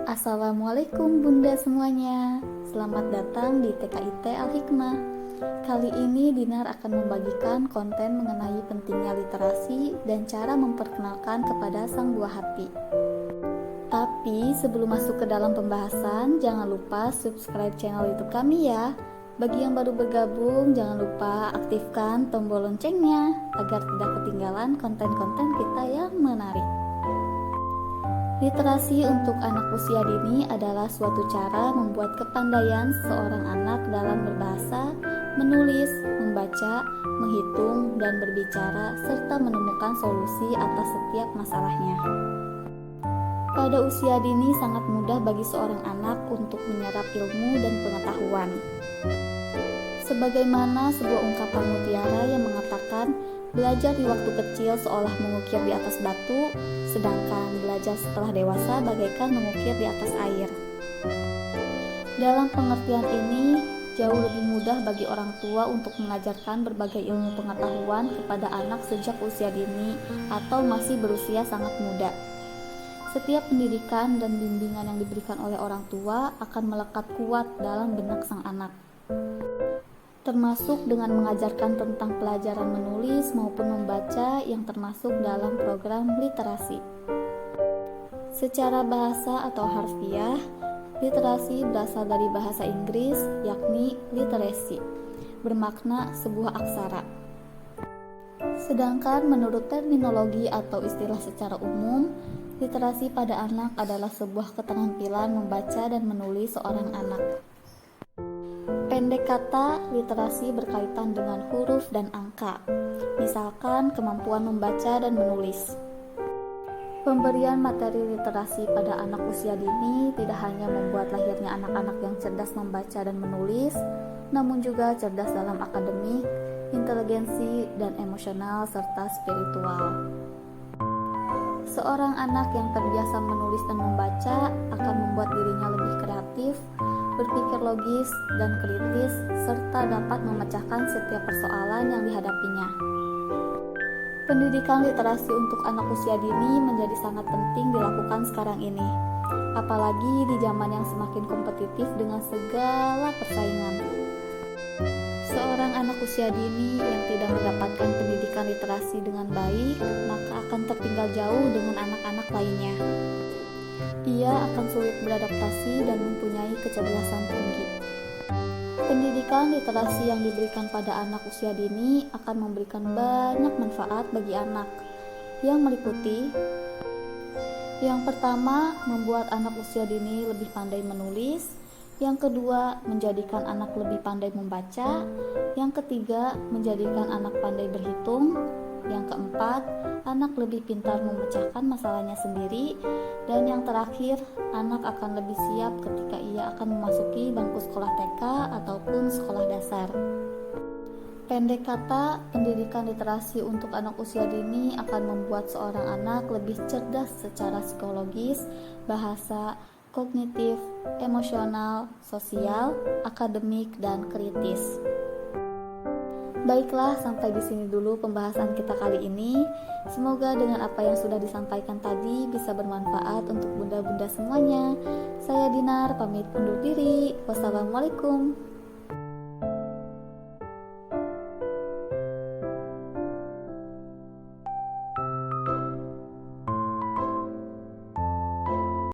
Assalamualaikum Bunda semuanya. Selamat datang di TKIT Al-Hikmah. Kali ini Dinar akan membagikan konten mengenai pentingnya literasi dan cara memperkenalkan kepada sang buah hati. Tapi sebelum masuk ke dalam pembahasan, jangan lupa subscribe channel YouTube kami ya. Bagi yang baru bergabung, jangan lupa aktifkan tombol loncengnya agar tidak ketinggalan konten-konten kita yang menarik. Literasi untuk anak usia dini adalah suatu cara membuat kepandaian seorang anak dalam berbahasa, menulis, membaca, menghitung, dan berbicara, serta menemukan solusi atas setiap masalahnya. Pada usia dini sangat mudah bagi seorang anak untuk menyerap ilmu dan pengetahuan. Sebagaimana sebuah ungkapan mutiara yang mengatakan, belajar di waktu kecil seolah mengukir di atas batu, sedangkan belajar setelah dewasa bagaikan mengukir di atas air. Dalam pengertian ini, jauh lebih mudah bagi orang tua untuk mengajarkan berbagai ilmu pengetahuan kepada anak sejak usia dini atau masih berusia sangat muda. Setiap pendidikan dan bimbingan yang diberikan oleh orang tua akan melekat kuat dalam benak sang anak, termasuk dengan mengajarkan tentang pelajaran menulis maupun membaca yang termasuk dalam program literasi. Secara bahasa atau harfiah, literasi berasal dari bahasa Inggris yakni literacy, bermakna sebuah aksara. Sedangkan menurut terminologi atau istilah secara umum, literasi pada anak adalah sebuah keterampilan membaca dan menulis seorang anak. Pendek kata, literasi berkaitan dengan huruf dan angka, misalkan kemampuan membaca dan menulis. Pemberian materi literasi pada anak usia dini tidak hanya membuat lahirnya anak-anak yang cerdas membaca dan menulis, namun juga cerdas dalam akademik, inteligensi, dan emosional serta spiritual. Seorang anak yang terbiasa menulis dan membaca akan membuat dirinya lebih kreatif, berpikir logis dan kritis, serta dapat memecahkan setiap persoalan yang dihadapinya. Pendidikan literasi untuk anak usia dini menjadi sangat penting dilakukan sekarang ini, apalagi di zaman yang semakin kompetitif dengan segala persaingan. Seorang anak usia dini yang tidak mendapatkan pendidikan literasi dengan baik, maka akan tertinggal jauh dengan anak-anak lainnya. Ia akan sulit beradaptasi dan mempunyai kecerdasan tinggi. Pendidikan literasi yang diberikan pada anak usia dini akan memberikan banyak manfaat bagi anak, yang meliputi: yang pertama, membuat anak usia dini lebih pandai menulis. Yang kedua, menjadikan anak lebih pandai membaca. Yang ketiga, menjadikan anak pandai berhitung. Yang keempat, anak lebih pintar memecahkan masalahnya sendiri. Dan yang terakhir, anak akan lebih siap ketika ia akan memasuki bangku sekolah TK ataupun sekolah dasar. Pendek kata, pendidikan literasi untuk anak usia dini akan membuat seorang anak lebih cerdas secara psikologis, bahasa, kognitif, emosional, sosial, akademik, dan kritis. Baiklah, sampai di sini dulu pembahasan kita kali ini. Semoga dengan apa yang sudah disampaikan tadi bisa bermanfaat untuk bunda-bunda semuanya. Saya Dinar, pamit undur diri. Wassalamualaikum.